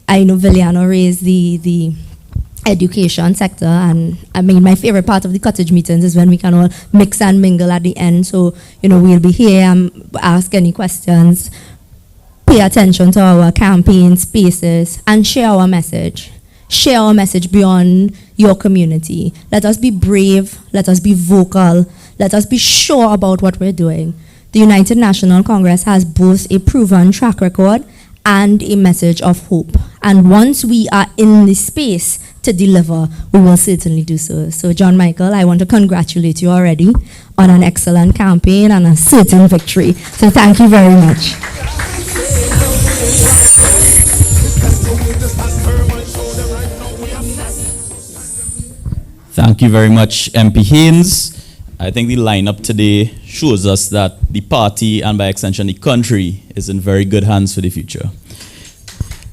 I know Viliano raised the education sector, and I mean, my favorite part of the cottage meetings is when we can all mix and mingle at the end. So, we'll be here and ask any questions, pay attention to our campaign spaces, and share our message. Share our message beyond your community. Let us be brave. Let us be vocal. Let us be sure about what we're doing. The United National Congress has both a proven track record and a message of hope. And once we are in the space to deliver, we will certainly do so. So, John Michael, I want to congratulate you already on an excellent campaign and a certain victory. So thank you very much. Thank you very much, MP Haynes. I think the lineup today shows us that the party, and by extension the country, is in very good hands for the future.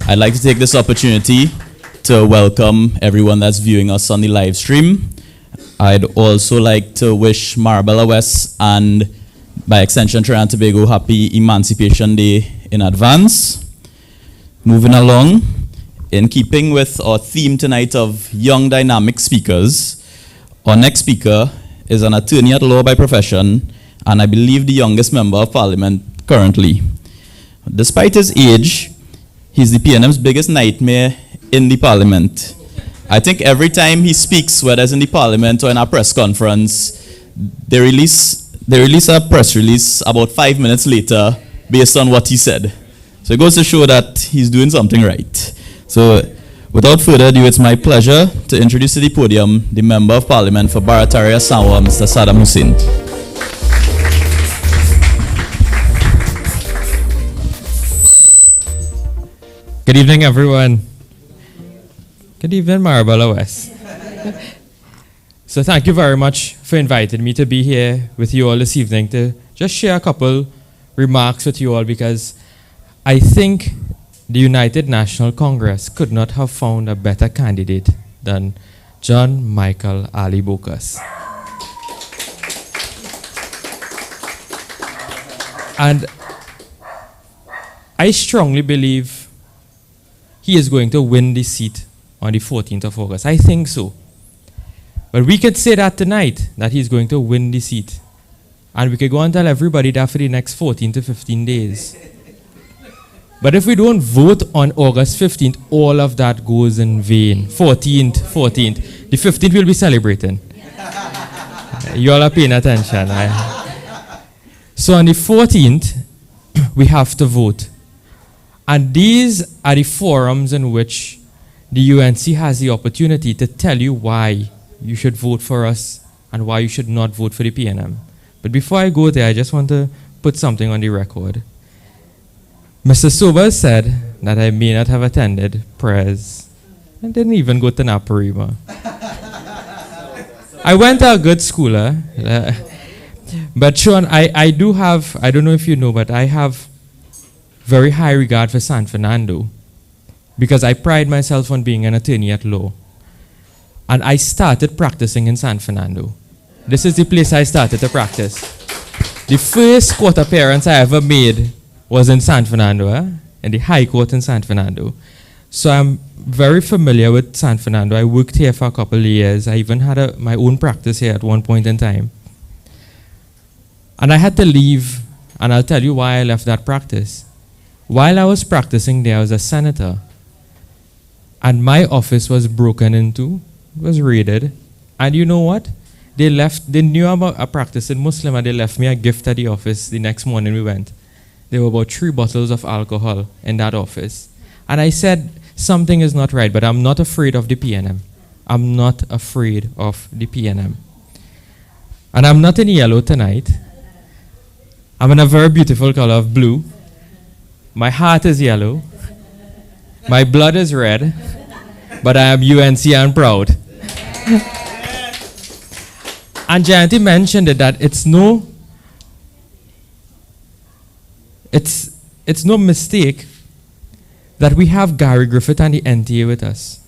I'd like to take this opportunity to welcome everyone that's viewing us on the live stream. I'd also like to wish Marabella West and, by extension, Trinidad and Tobago, happy Emancipation Day in advance. Moving along, in keeping with our theme tonight of young dynamic speakers, our next speaker is an attorney at law by profession, and I believe the youngest member of parliament currently. Despite his age, he's the PNM's biggest nightmare in the parliament. I think every time he speaks, whether it's in the parliament or in a press conference, they release a press release about 5 minutes later based on what he said. So it goes to show that he's doing something right. So without further ado, it's my pleasure to introduce to the podium the Member of Parliament for Barataria Sanwa, Mr. Saddam Hussein. Good evening, everyone. Good evening, Marabella West. So thank you very much for inviting me to be here with you all this evening to just share a couple remarks with you all, because I think the United National Congress could not have found a better candidate than John Michael AliBocas. And I strongly believe he is going to win the seat on the 14th of August. I think so. But we could say that tonight, that he's going to win the seat. And we could go and tell everybody that for the next 14 to 15 days. But if we don't vote on August 15th, all of that goes in vain. 14th. The 15th we'll be celebrating. You all are paying attention. So on the 14th, we have to vote. And these are the forums in which the UNC has the opportunity to tell you why you should vote for us and why you should not vote for the PNM. But before I go there, I just want to put something on the record. Mr. Sober said that I may not have attended prayers and didn't even go to Naparima. I went to a good school, but Sean, I do have, I don't know if you know, but I have very high regard for San Fernando because I pride myself on being an attorney at law. And I started practicing in San Fernando. This is the place I started to practice. The first court appearance I ever made was in San Fernando, in the High Court in San Fernando. So I'm very familiar with San Fernando. I worked here for a couple of years. I even had my own practice here at one point in time. And I had to leave, and I'll tell you why I left that practice. While I was practicing there, I was a senator, and my office was broken into, was raided, and you know what? They knew about a practice in Muslim, and they left me a gift at the office the next morning we went. There were about 3 bottles of alcohol in that office. And I said, something is not right, but I'm not afraid of the PNM. I'm not afraid of the PNM. And I'm not in yellow tonight. I'm in a very beautiful color of blue. My heart is yellow. My blood is red. But I am UNC and proud. And Jayanti mentioned it, that it's no mistake that we have Gary Griffith and the NTA with us.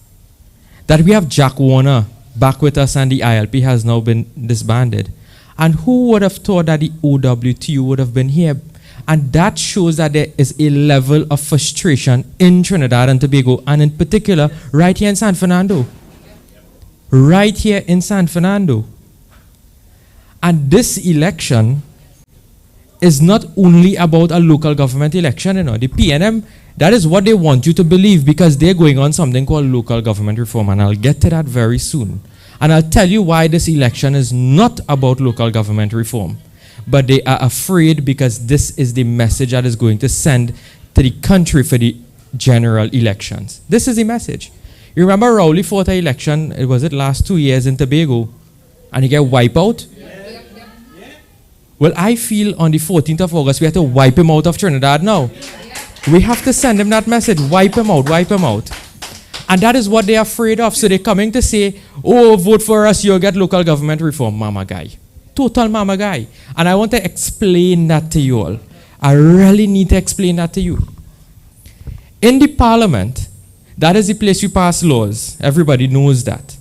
That we have Jack Warner back with us and the ILP has now been disbanded. And who would have thought that the OWTU would have been here And that shows that there is a level of frustration in Trinidad and Tobago, and in particular, right here in San Fernando. Right here in San Fernando. And this election is not only about a local government election, The PNM, that is what they want you to believe, because they're going on something called local government reform, and I'll get to that very soon. And I'll tell you why this election is not about local government reform. But they are afraid because this is the message that is going to send to the country for the general elections. This is the message. You remember Rowley fought an election, was it last 2 years in Tobago, and he got wiped out? Well, I feel on the 14th of August, we have to wipe him out of Trinidad now. We have to send him that message, wipe him out, wipe him out. And that is what they're afraid of. So they're coming to say, oh, vote for us, you'll get local government reform. Mama guy. Total mama guy. And I want to explain that to you all. I really need to explain that to you. In the parliament, that is the place you pass laws. Everybody knows that.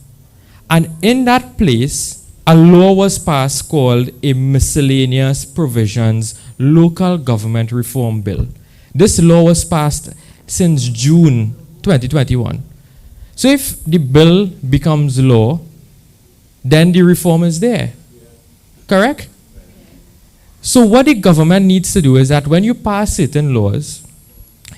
And in that place, a law was passed called a Miscellaneous Provisions Local Government Reform Bill. This law was passed since June 2021. So if the bill becomes law, then the reform is there. Correct? So what the government needs to do is that when you pass certain laws,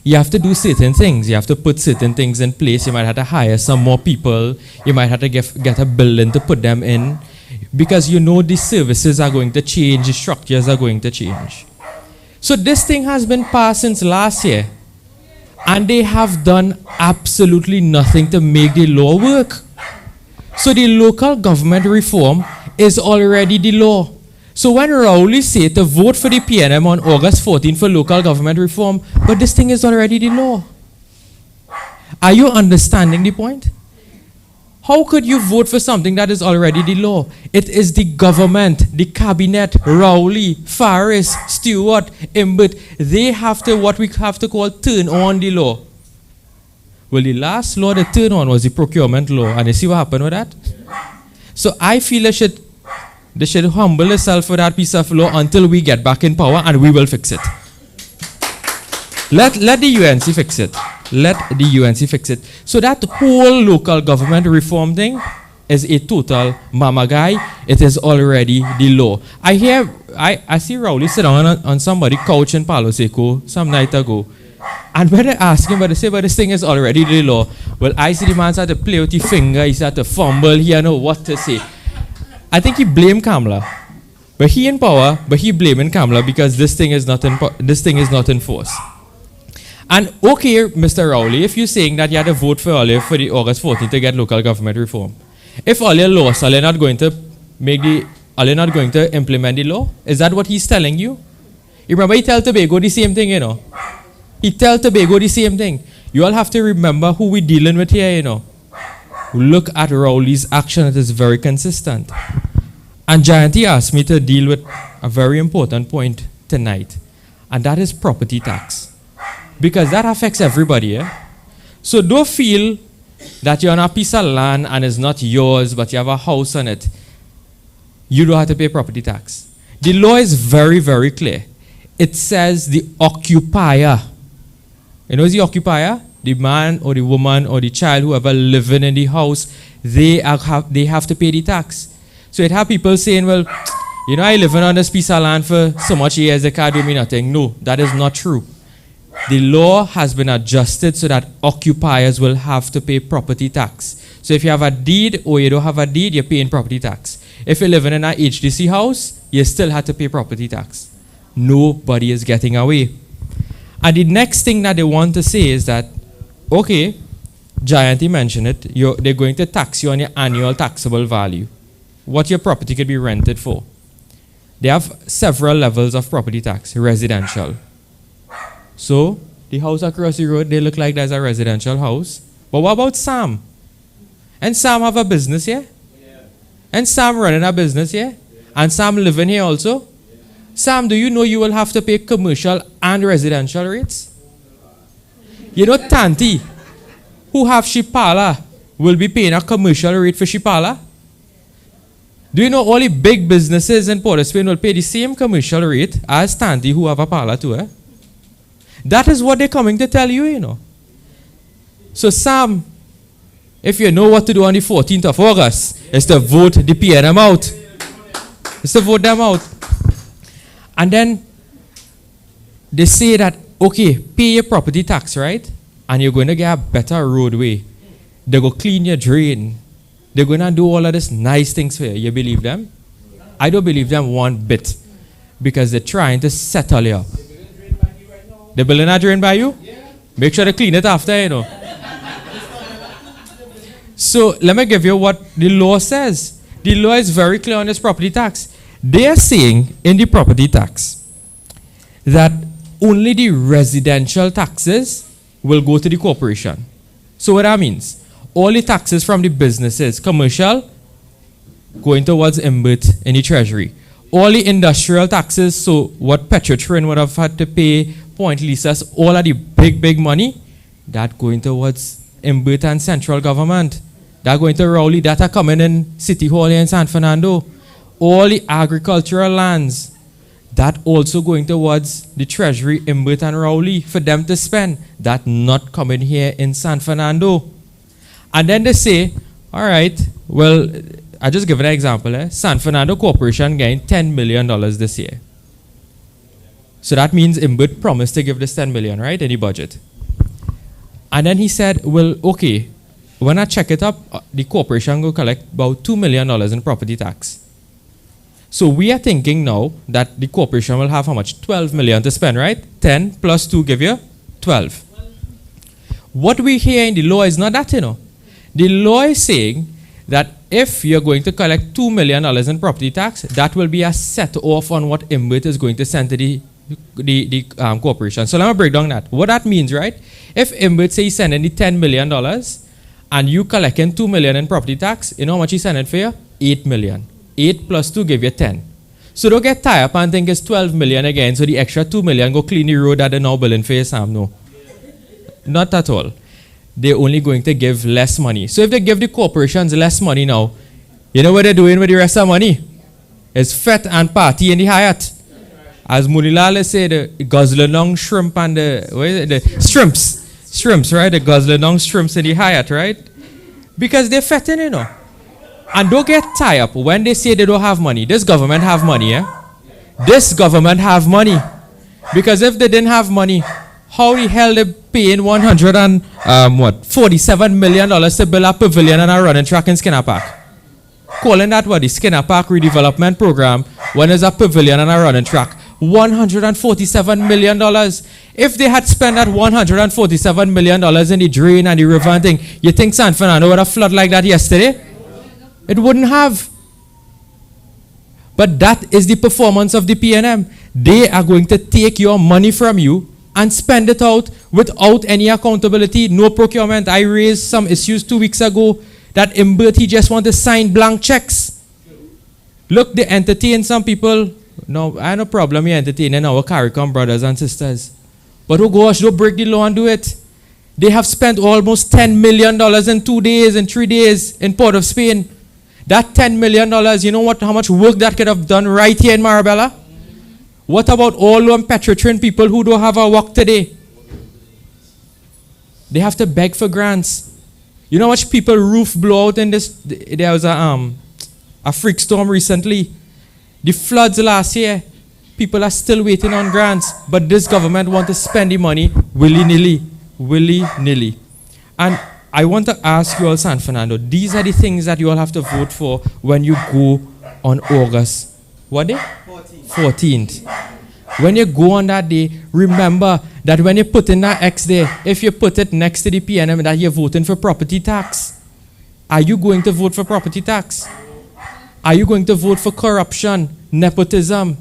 you have to do certain things. You have to put certain things in place. You might have to hire some more people. You might have to get a building to put them in. Because the services are going to change, the structures are going to change. So this thing has been passed since last year. And they have done absolutely nothing to make the law work. So the local government reform is already the law. So when Rowley say to vote for the PNM on August 14 for local government reform, but this thing is already the law. Are you understanding the point? How could you vote for something that is already the law? It is the government, the cabinet, Rowley, Faris, Stewart, Imbert. They have to, what we have to call, turn on the law. Well, the last law they turned on was the procurement law. And you see what happened with that? So I feel they should humble themselves for that piece of law until we get back in power, and we will fix it. Let the UNC fix it. Let the UNC fix it. So that whole local government reform thing is a total mama guy. It is already the law. I see Rowley sit down on somebody's couch in Palo Seco some night ago. And when I ask him, but they say, but this thing is already the law. Well, I see the man start to play with his finger, he start to fumble, he don't know what to say. I think he blamed Kamala. But he in power, but he blaming Kamala because this thing is not in force. And okay, Mr. Rowley, if you're saying that you had to vote for Ollie for the August 14th to get local government reform, if Ollie lost, Ollie not going to implement the law? Is that what he's telling you? You remember he tell Tobago the same thing, He tell Tobago the same thing. You all have to remember who we're dealing with here, Look at Rowley's action, it is very consistent. And Jayanti asked me to deal with a very important point tonight, and that is property tax. Because that affects everybody, So don't feel that you're on a piece of land and it's not yours, but you have a house on it. You don't have to pay property tax. The law is very, very clear. It says the occupier. You know who's the occupier? The man or the woman or the child, whoever living in the house, they have to pay the tax. So it have people saying, well, I living on this piece of land for so much years, they can't do me nothing. No, that is not true. The law has been adjusted so that occupiers will have to pay property tax. So if you have a deed or you don't have a deed, you're paying property tax. If you're living in an HDC house, you still have to pay property tax. Nobody is getting away. And the next thing that they want to say is that, okay, Jayanti mentioned it, they're going to tax you on your annual taxable value, what your property could be rented for. They have several levels of property tax, residential. So, the house across the road, they look like there's a residential house. But what about Sam? And Sam have a business here? Yeah. And Sam running a business here? Yeah. And Sam living here also? Yeah. Sam, do you know you will have to pay commercial and residential rates? Tanti, who have Shipala, will be paying a commercial rate for Shipala? Do you know all the big businesses in Port of Spain will pay the same commercial rate as Tanti who have a parlor too, eh? That is what they're coming to tell you, you know. So Sam, if you know what to do on the 14th of August, is to vote the PNM out. It's to vote them out. And then they say that, okay, pay your property tax, right? And you're going to get a better roadway. They go clean your drain. They're going to do all of these nice things for you. You believe them? I don't believe them one bit. Because they're trying to settle you up. They're building a drain by you? Make sure to clean it after, you know. So let me give you what the law says. The law is very clear on this property tax. They are saying in the property tax that only the residential taxes will go to the corporation. So what that means, all the taxes from the businesses, commercial, going towards IMBIT in the treasury. All the industrial taxes, so what Petrotrin would have had to pay, Point Leases, all of the big money, that going towards IMBIT and central government. That going to Rowley, that are coming in City Hall in San Fernando. All the agricultural lands, that also going towards the treasury, IMBIT and Rowley, for them to spend. That not coming here in San Fernando. And then they say, all right, well, I just give an example. San Fernando Corporation getting $10 million this year. So that means IMBIT promised to give this $10 million, right, in the budget. And then he said, well, okay, when I check it up, the corporation will collect about $2 million in property tax. So we are thinking now that the corporation will have how much? 12 million to spend, right? 10 plus 2 give you 12. What we hear in the law is not that, you know. The law is saying that if you're going to collect $2 million in property tax, that will be a set off on what IMBIT is going to send to the corporation. So let me break down that. What that means, right? If IMBIT say he's sending the $10 million and you collecting $2 million in property tax, you know how much he's sending for you? $8 million. 8 plus 2 give you 10. So don't get tired up and think it's 12 million again, so the extra 2 million go clean the road that they're now building for you, Sam. No. Not at all. They're only going to give less money. So if they give the corporations less money now, you know what they're doing with the rest of the money? It's fet and party in the Hyatt. As Munilale said, the guzzling shrimp and the shrimps, right? The guzzling shrimps in the Hyatt, right? Because they're fetting, you know. And don't get tied up when they say they don't have money. This government have money, eh? This government have money. Because if they didn't have money, how the hell they paying $47 million to build a pavilion and a running track in Skinner Park? Calling that what? The Skinner Park redevelopment program when there's a pavilion and a running track. $147 million. If they had spent that $147 million in the drain and the river and thing, you think San Fernando would have flooded like that yesterday? It wouldn't have. But that is the performance of the PNM. They are going to take your money from you and spend it out without any accountability, no procurement. I raised some issues 2 weeks ago that IMBIT just want to sign blank checks. Look, they entertain some people. No, I have no problem you entertaining our CARICOM brothers and sisters. But oh gosh, don't break the law and do it. They have spent almost $10 million in 2 days, in 3 days in Port of Spain. That $10 million, you know what? How much work that could have done right here in Marabella? What about all them Petrotrin people who don't have a work today? They have to beg for grants. You know how much people roof blow out in this? There was a freak storm recently. The floods last year. People are still waiting on grants. But this government wants to spend the money willy-nilly. Willy-nilly. And I want to ask you all, San Fernando, these are the things that you all have to vote for when you go on August. What day? 14th. When you go on that day, remember that when you put in that X there, if you put it next to the PNM, that you're voting for property tax. Are you going to vote for property tax? Are you going to vote for corruption, nepotism?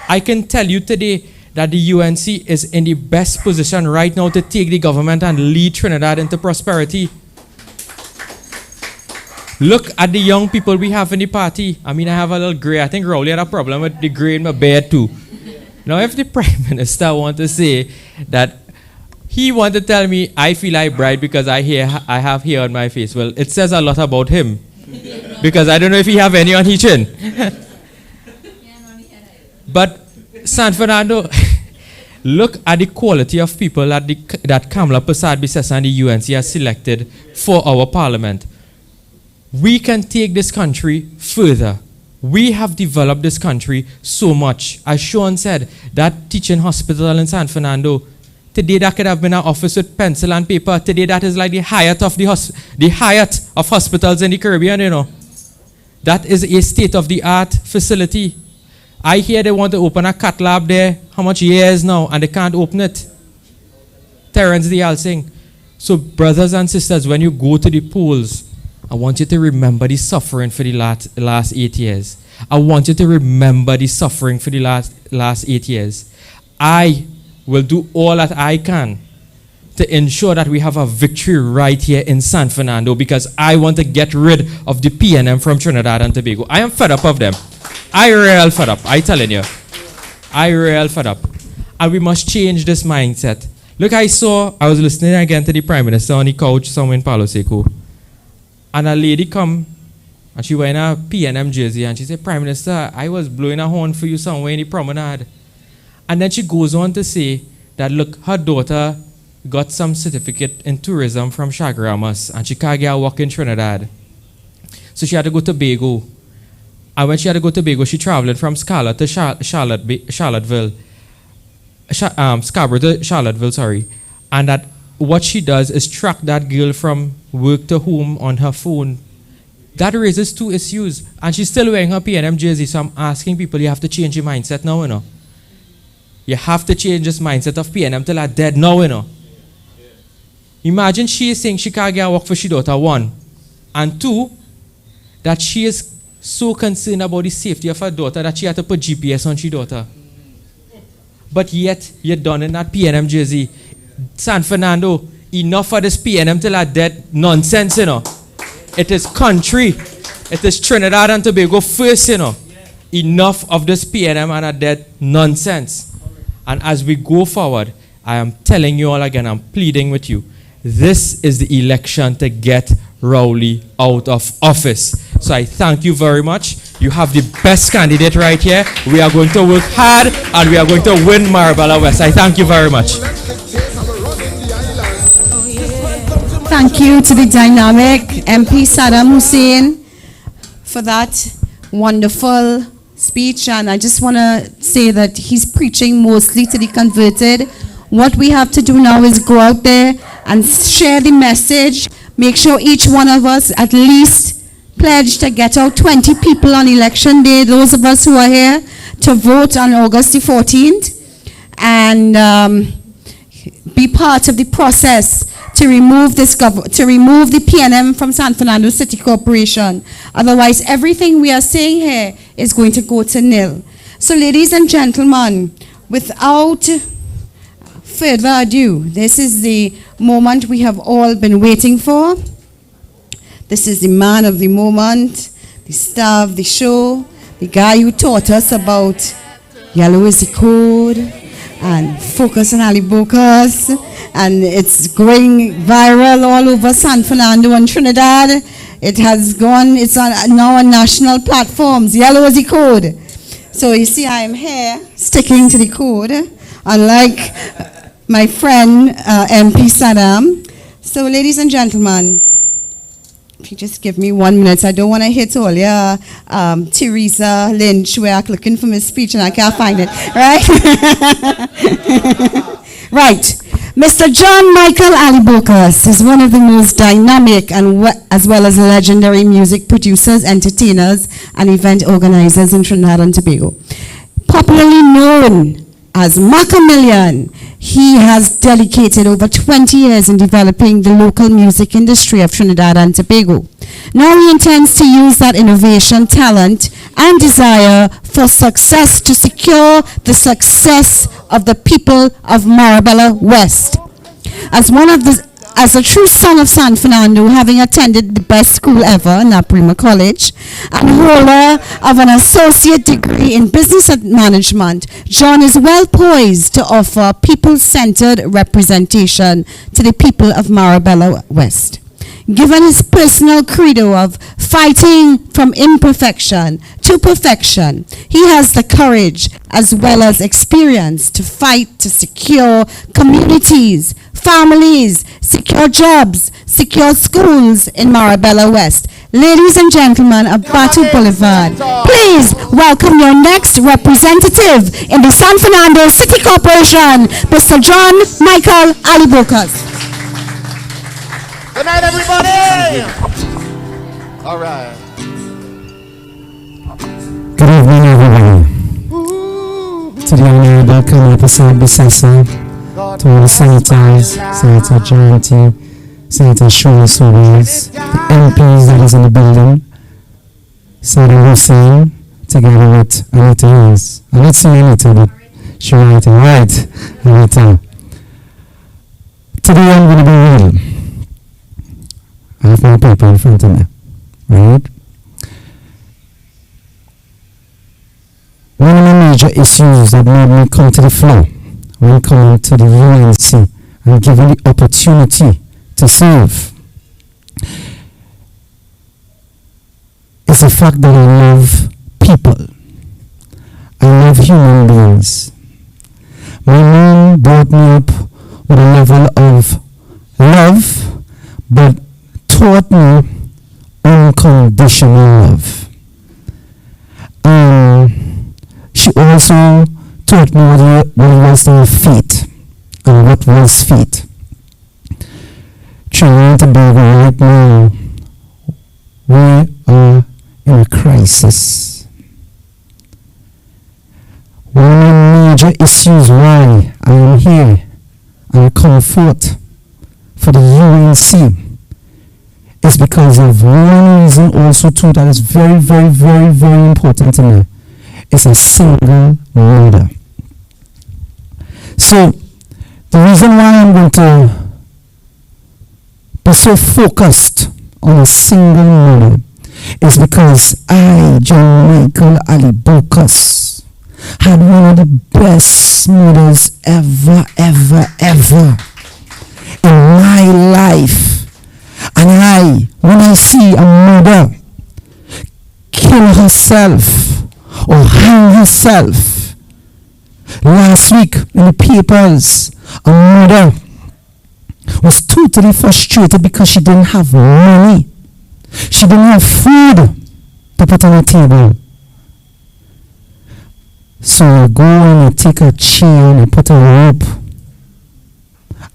I can tell you today that the UNC is in the best position right now to take the government and lead Trinidad into prosperity. Look at the young people we have in the party. I mean, I have a little gray. I think Rowley had a problem with the gray in my beard too. Now, if the Prime Minister wants to say that he wants to tell me I feel like bright because I have hair on my face, well, it says a lot about him. because I don't know if he have any on his chin. But San Fernando, look at the quality of people that Kamala Persad-Bissessar and the UNC has selected for our parliament. We can take this country further. We have developed this country so much. As Sean said, that teaching hospital in San Fernando, today that could have been an office with pencil and paper. Today that is like the Hyatt of the Hyatt of hospitals in the Caribbean, you know. That is a state-of-the-art facility. I hear they want to open a cat lab there. How much years now? And they can't open it. Terrence the Alsing. So brothers and sisters, when you go to the polls, I want you to remember the suffering for the last 8 years. I want you to remember the suffering for the last 8 years. I will do all that I can to ensure that we have a victory right here in San Fernando, because I want to get rid of the PNM from Trinidad and Tobago. I am fed up of them. I real fed up. I telling you. I real fed up. And we must change this mindset. Look, I was listening again to the Prime Minister on the couch somewhere in Palo Seco. And a lady come, and she wearing a PNM jersey, and she said, Prime Minister, I was blowing a horn for you somewhere in the promenade. And then she goes on to say that, look, her daughter got some certificate in tourism from Chaguaramas, and she can't get a work in Trinidad. So she had to go to Tobago. And when she had to go to Tobago, she traveled from Scarborough to Charlottesville. Scarborough to Charlottesville, sorry. And that what she does is track that girl from work to home on her phone. That raises two issues. And she's still wearing her PNM jersey, so I'm asking people, you have to change your mindset now, you know. You have to change this mindset of PNM till I'm dead now, you know. Imagine she is saying she can't get a work for she daughter, one. And two, that she is so concerned about the safety of her daughter that she had to put GPS on she daughter. But yet, you're done in that PNM jersey. San Fernando, enough of this PNM till I'm dead nonsense, you know. It is country. It is Trinidad and Tobago first, you know. Enough of this PNM and a dead nonsense. And as we go forward, I am telling you all again, I'm pleading with you. This is the election to get Rowley out of office. So I thank you very much. You have the best candidate right here. We are going to work hard and we are going to win Marabella West. I thank you very much. Thank you to the dynamic MP Saddam Hussein for that wonderful speech. And I just want to say that he's preaching mostly to the converted. What we have to do now is go out there and share the message. Make sure each one of us at least pledge to get out 20 people on election day, those of us who are here, to vote on August the 14th and be part of the process to remove the PNM from San Fernando City Corporation. Otherwise, everything we are saying here is going to go to nil. So, ladies and gentlemen, without further ado, this is the moment we have all been waiting for. This is the man of the moment, the star of the show, the guy who taught us about yellow is the code and focus on AliBocas, and it's going viral all over San Fernando and Trinidad. It has gone, it's now on national platforms. Yellow is the code. So you see, I am here sticking to the code, unlike my friend MP Saddam. So ladies and gentlemen, if you just give me 1 minute, I don't want to hit all your Teresa Lynch where I'm looking for my speech and I can't find it, right? Right. Mr. John Michael AliBocas is one of the most dynamic and as well as legendary music producers, entertainers, and event organizers in Trinidad and Tobago. Popularly known as Macamillion, he has dedicated over 20 years in developing the local music industry of Trinidad and Tobago. Now he intends to use that innovation, talent, and desire for success to secure the success of the people of Marabella West. As a true son of San Fernando, having attended the best school ever, Naprima College, and holder of an associate degree in business management, John is well poised to offer people-centered representation to the people of Marabella West. given his personal credo of fighting from imperfection to perfection, he has the courage as well as experience to fight to secure communities, families, secure jobs, secure schools in Marabella West. Ladies and gentlemen of Batu Boulevard, please welcome your next representative in the San Fernando City Corporation, Mr. John Michael AliBocas. Good night, everybody. All right. Good evening, everybody. To the Honorable Episode Bissessa, to all the senators, Senator John T., Senator Shona Sobers, the MPs that is in the building, Senator Hussein, together with Anita Hayes. I'm not saying Anita, but she right, Anita. Today I'm going to be real. I have my paper in front of me, right? One of the major issues that made me come to the floor when coming to the UNC and given the opportunity to serve is the fact that I love people. I love human beings. My mom brought me up with a level of love, but taught me unconditional love. She also taught me what it was to have faith and what was faith. Trinidad and Tobago right now, we are in a crisis. One of the major issues why I am here and I come forth for the UNC is because of one reason also too that is very, very, very, very important to me. It's a single mother. So the reason why I'm going to be so focused on a single mother is because I, John Michael AliBocas, had one of the best mothers ever in my life. And when I see a mother kill herself or hang herself, last week in the papers, a mother was totally frustrated because she didn't have money. She didn't have food to put on the table. So you go and you take a chair and you put a rope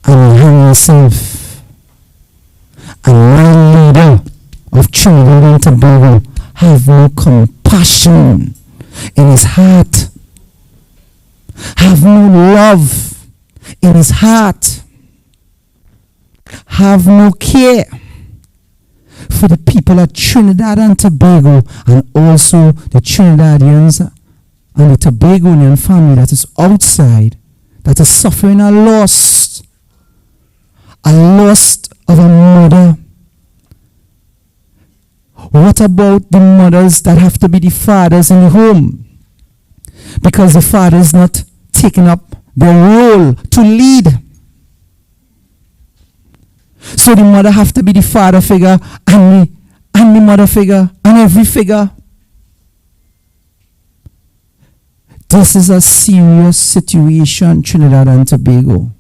and you hang yourself. And my leader of Trinidad and Tobago have no compassion in his heart, have no love in his heart, have no care for the people of Trinidad and Tobago and also the Trinidadians and the Tobagonian family that is outside, that is suffering a loss of a mother. What about the mothers that have to be the fathers in the home? Because the father is not taking up their role to lead. So the mother have to be the father figure and the mother figure and every figure. This is a serious situation, Trinidad and Tobago.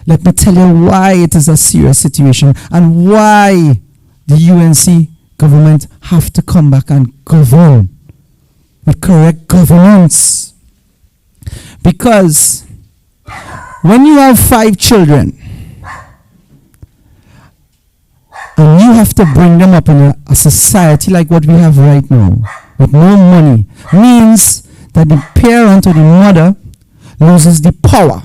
Let me tell you why it is a serious situation and why the UNC government have to come back and govern with correct governance. Because when you have 5 children and you have to bring them up in a society like what we have right now with no money, means that the parent or the mother loses the power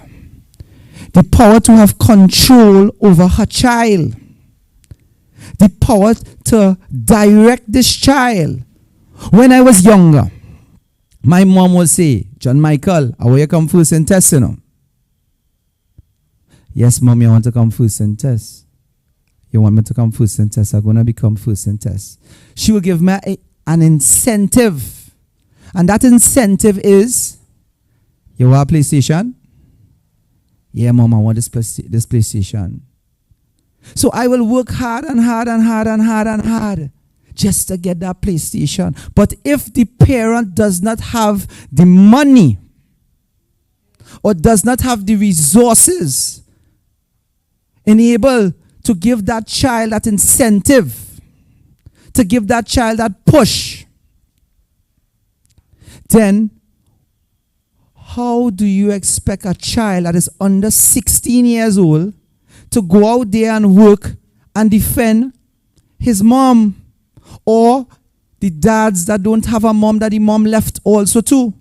to have control over her child, the power to direct this child. When I was younger, my mom would say, John Michael, I want you to come first and test, you know. Yes, mommy, I want to come first and test. You want me to come first and test? I'm going to become first and test. She will give me an incentive. And that incentive is, you want a PlayStation? Yeah, mom, I want this PlayStation. So I will work hard and hard and hard and hard and hard just to get that PlayStation. But if the parent does not have the money or does not have the resources able to give that child that incentive, to give that child that push, then how do you expect a child that is under 16 years old to go out there and work and defend his mom, or the dads that don't have a mom that the mom left also too?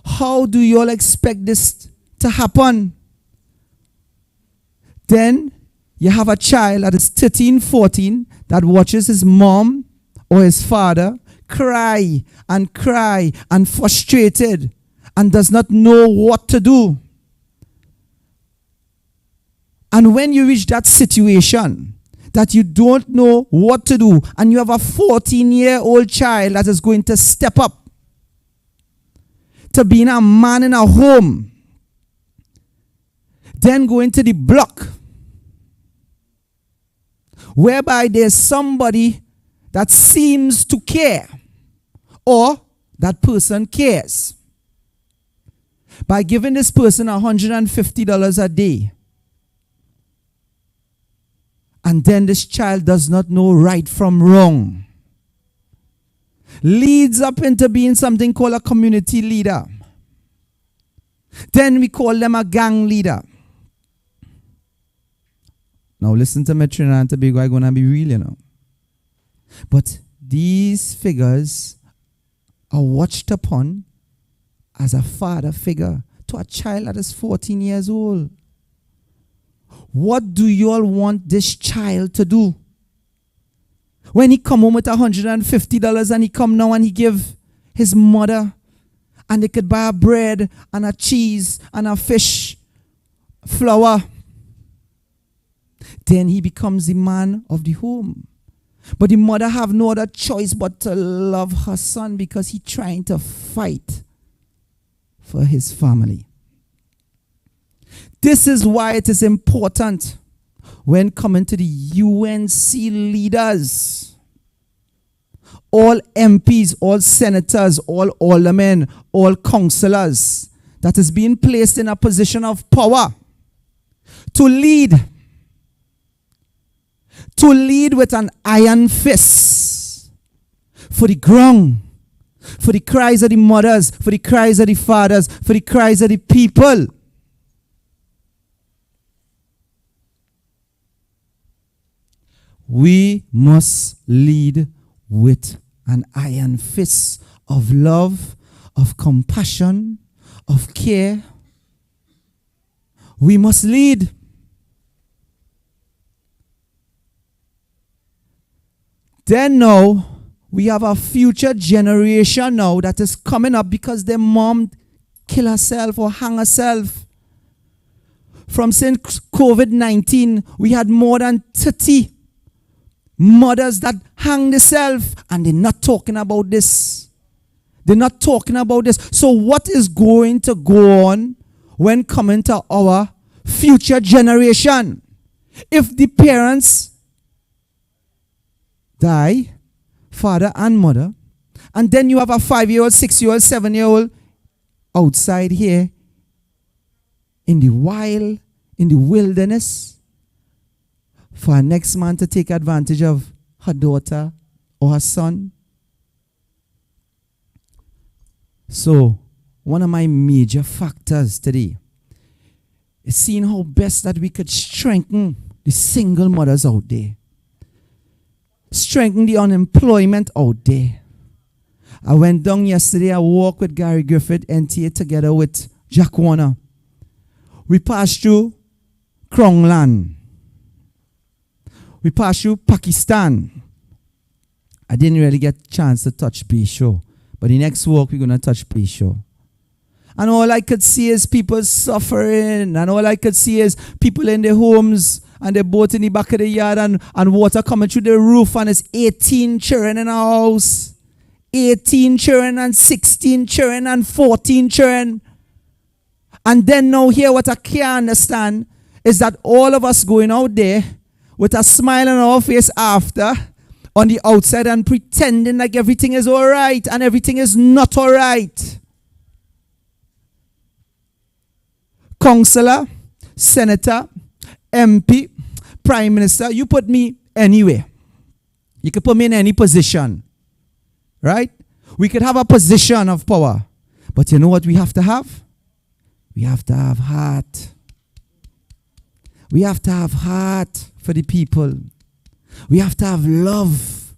How do you all expect this to happen? Then you have a child that is 13, 14 that watches his mom or his father cry and frustrated and does not know what to do. And when you reach that situation that you don't know what to do, and you have a 14-year-old child that is going to step up to being a man in a home, then go into the block whereby there's somebody that seems to care, or that person cares, by giving this person $150 a day. And then this child does not know right from wrong. Leads up into being something called a community leader. Then we call them a gang leader. Now listen to me, Trinidad and Tobago, I'm going to be real, you know. But these figures are watched upon as a father figure to a child that is 14 years old. What do you all want this child to do? When he come home with $150 and he come now and he give his mother, and they could buy a bread and a cheese and a fish, flour, then he becomes the man of the home. But the mother have no other choice but to love her son, because he's trying to fight for his family. This is why it is important when coming to the UNC leaders, all MPs, all senators, all aldermen, all councillors that is being placed in a position of power to lead with an iron fist for the ground, for the cries of the mothers, for the cries of the fathers, for the cries of the people. We must lead with an iron fist of love, of compassion, of care. We must lead. Then now, we have a future generation now that is coming up because their mom kill herself or hang herself. From since COVID-19, we had more than 30 mothers that hang themselves, and they're not talking about this. They're not talking about this. So what is going to go on when coming to our future generation? If the parents die, father and mother, and then you have a 5-year-old, 6-year-old, 7-year-old outside here in the wild, in the wilderness, for a next man to take advantage of her daughter or her son. So, one of my major factors today is seeing how best that we could strengthen the single mothers out there. Strengthen the unemployment out there. I went down yesterday, I walked with Gary Griffith, NTA, together with Jack Warner. We passed through Krongland. We passed through Pakistan. I didn't really get a chance to touch Bayshore. But the next walk, we're going to touch Bayshore. And all I could see is people suffering. And all I could see is people in their homes and their boat in the back of the yard and water coming through the roof. And it's 18 children in our house. 18 children and 16 children and 14 children. And then now here what I can't understand is that all of us going out there with a smile on our face after, on the outside, and pretending like everything is all right and everything is not all right. Councillor, senator, MP, prime minister, you put me anywhere. You could put me in any position. Right? We could have a position of power. But you know what we have to have? We have to have heart. We have to have heart for the people. We have to have love.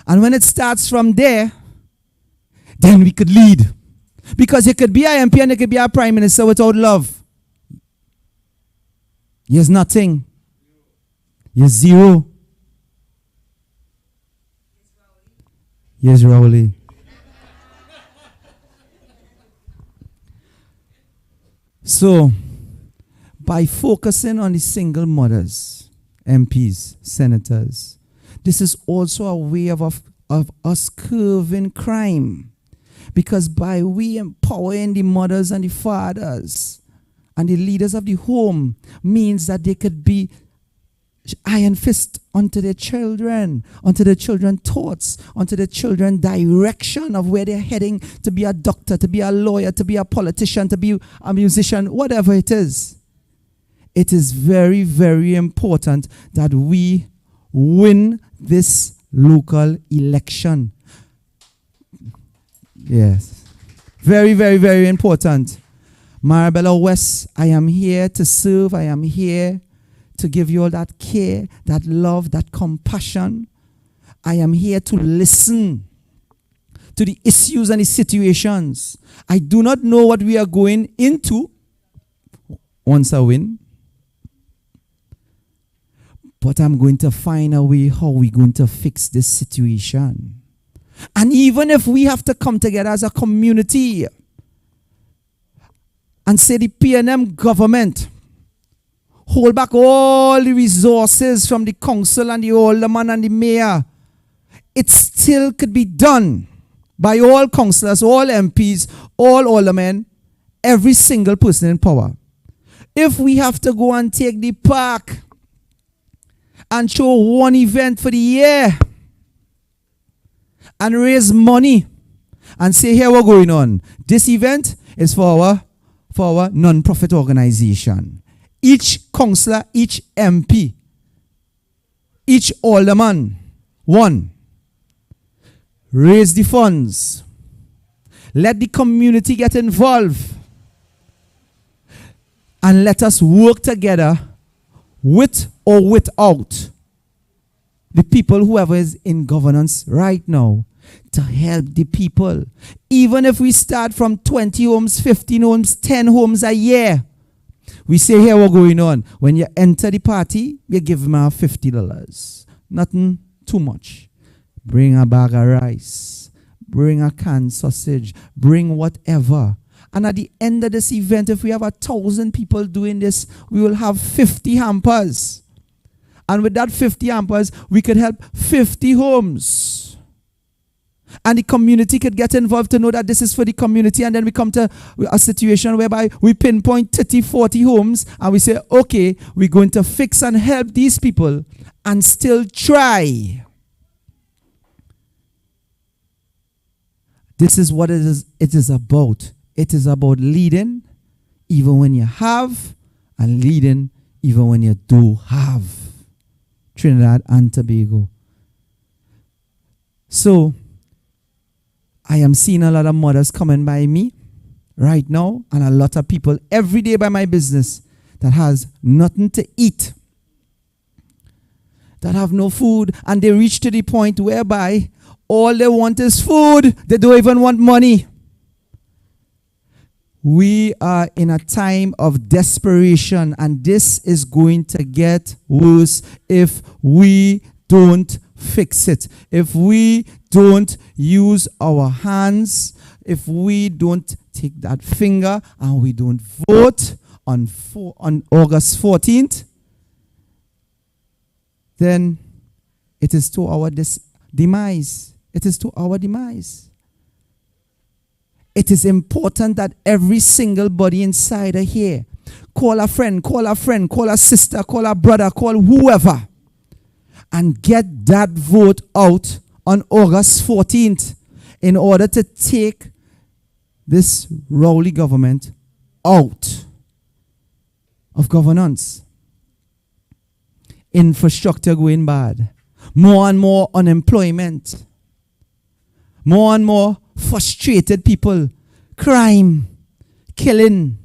And when it starts from there, then we could lead. Because you could be an MP and you could be a prime minister without love. There's nothing. There's zero. Yes, Rowley. So, by focusing on the single mothers, MPs, senators, this is also a way of us curbing crime. Because by we empowering the mothers and the fathers and the leaders of the home means that they could be iron fist onto their children, onto their children's thoughts, onto their children's direction of where they're heading to be a doctor, to be a lawyer, to be a politician, to be a musician, whatever it is. It is very, very important that we win this local election. Yes. Very, very, very important. Marabella West, I am here to serve. I am here to give you all that care, that love, that compassion. I am here to listen to the issues and the situations. I do not know what we are going into once I win, but I'm going to find a way how we're going to fix this situation. And even if we have to come together as a community and say the PNM government hold back all the resources from the council and the alderman and the mayor, it still could be done by all councillors, all MPs, all aldermen, every single person in power. If we have to go and take the park and show one event for the year and raise money and say, here we're going on. This event is for our non-profit organization. Each councillor, each MP, each alderman, one, raise the funds. Let the community get involved. And let us work together with or without the people, whoever is in governance right now, to help the people. Even if we start from 20 homes, 15 homes, 10 homes a year, we say, here we're going on. When you enter the party, you give them $50. Nothing too much. Bring a bag of rice. Bring a canned sausage. Bring whatever. And at the end of this event, if we have 1,000 people doing this, we will have 50 hampers. And with that 50 hampers, we could help 50 homes. And the community could get involved to know that this is for the community. And then we come to a situation whereby we pinpoint 30, 40 homes and we say, okay, we're going to fix and help these people and still try. This is what it is about. It is about leading even when you have and leading even when you do have. Trinidad and Tobago. So, I am seeing a lot of mothers coming by me right now and a lot of people every day by my business that has nothing to eat, that have no food, and they reach to the point whereby all they want is food. They don't even want money. We are in a time of desperation, and this is going to get worse if we don't fix it. If we don't use our hands, if we don't take that finger and we don't vote on August 14th, then it is to our demise. It is to our demise. it is important that every single body inside are here. Call a friend, call a friend, call a sister, call a brother, call whoever, and get that vote out on August 14th in order to take this Rowley government out of governance. Infrastructure going bad. More and more unemployment. More and more frustrated people. Crime. Killing.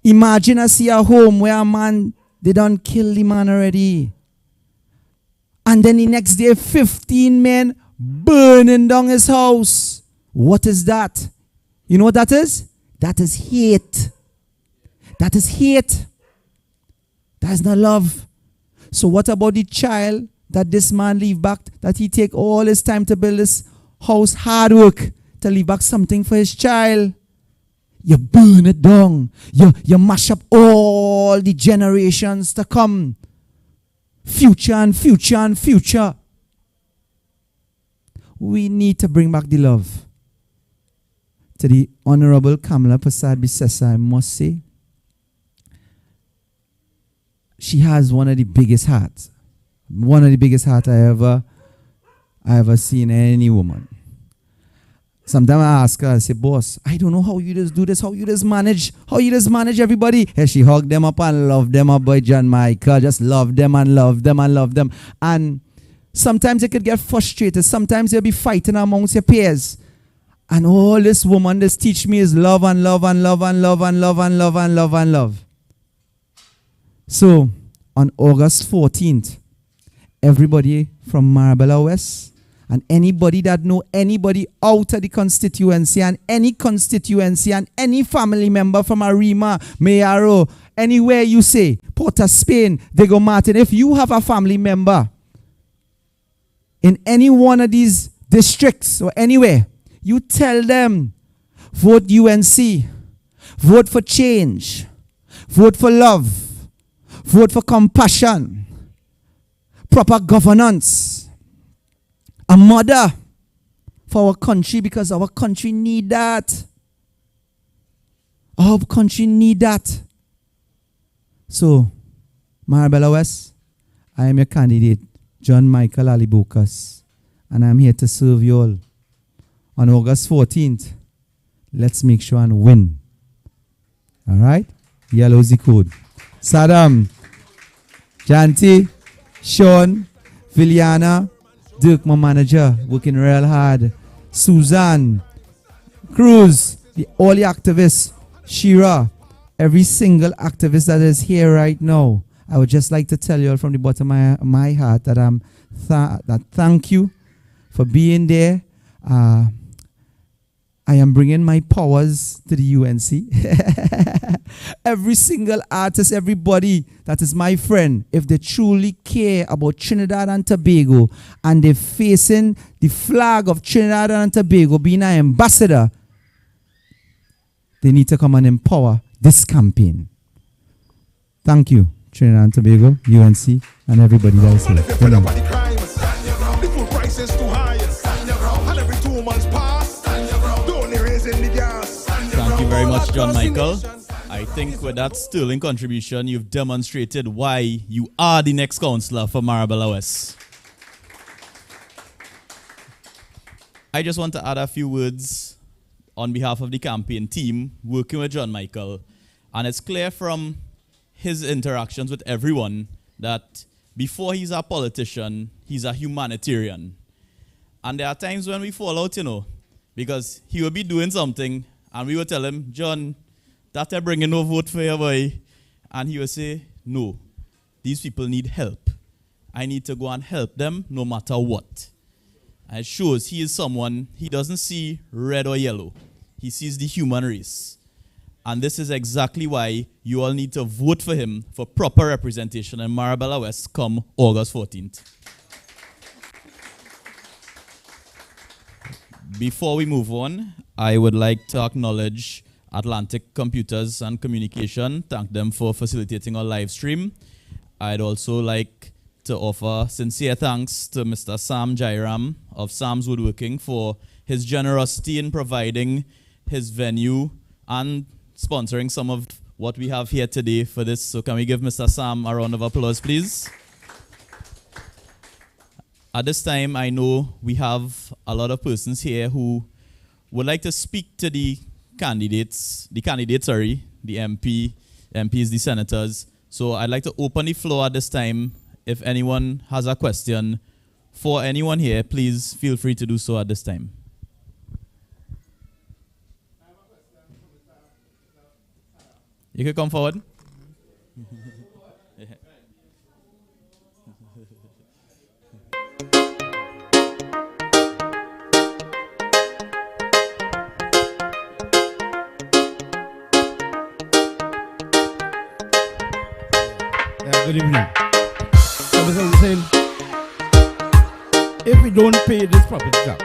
Imagine I see a home where a man, they done kill the man already. And then the next day, 15 men burning down his house. What is that? You know what that is? That is hate. That is hate. That is not love. So what about the child that this man leave back, that he take all his time to build this house, hard work, to leave back something for his child? You burn it down. You mash up all the generations to come. Future and future and future. We need to bring back the love. To the Honorable Kamala Prasad Bisesa, I must say, she has one of the biggest hearts. One of the biggest hearts I ever seen any woman. Sometimes I ask her, I say, boss, I don't know how you just do this, how you just manage everybody. And she hug them up and love them up, boy, John Michael. Just love them and love them and love them. And sometimes you could get frustrated. Sometimes you'll be fighting amongst your peers. And all this woman just teach me is love and love and love and love and love and love and love and love. So, on August 14th, everybody from Marabella West, and anybody that know anybody out of the constituency and any family member from Arima, Mayaro, anywhere you say, Port of Spain, Diego Martin, if you have a family member in any one of these districts or anywhere, you tell them, vote UNC, vote for change, vote for love, vote for compassion, proper governance, a mother for our country, because our country need that. Our country need that. So, Marabella West, I am your candidate, John Michael AliBocas, and I'm here to serve you all. On August 14th, let's make sure and win. All right? Yellow's the code. Saddam, Janti, Sean, Viliana, Dirk, my manager, working real hard. Suzanne, Cruz, all the activists, Shira, every single activist that is here right now. I would just like to tell you all from the bottom of my heart that thank you for being there. I am bringing my powers to the UNC. Every single artist, everybody that is my friend, if they truly care about Trinidad and Tobago and they're facing the flag of Trinidad and Tobago being an ambassador, they need to come and empower this campaign. Thank you, Trinidad and Tobago, UNC, and everybody that is here. Good night. Thank you very much, John Michael. I think with that sterling contribution, you've demonstrated why you are the next councillor for Marabella West. I just want to add a few words on behalf of the campaign team working with John Michael. And it's clear from his interactions with everyone that before he's a politician, he's a humanitarian. And there are times when we fall out, because he will be doing something and we will tell him, John, that I bringing no vote for you, boy. And he will say, no, these people need help. I need to go and help them no matter what. And it shows he is someone, he doesn't see red or yellow. He sees the human race. And this is exactly why you all need to vote for him for proper representation in Marabella West come August 14th. Before we move on, I would like to acknowledge Atlantic Computers and Communication. Thank them for facilitating our live stream. I'd also like to offer sincere thanks to Mr. Sam Jairam of Sam's Woodworking for his generosity in providing his venue and sponsoring some of what we have here today for this. So can we give Mr. Sam a round of applause, please? At this time, I know we have a lot of persons here who would like to speak to the candidates, the MPs, the senators. So I'd like to open the floor at this time. If anyone has a question for anyone here, please feel free to do so at this time. You can come forward. Good evening. So, Mr. Hussein, if we don't pay this property tax,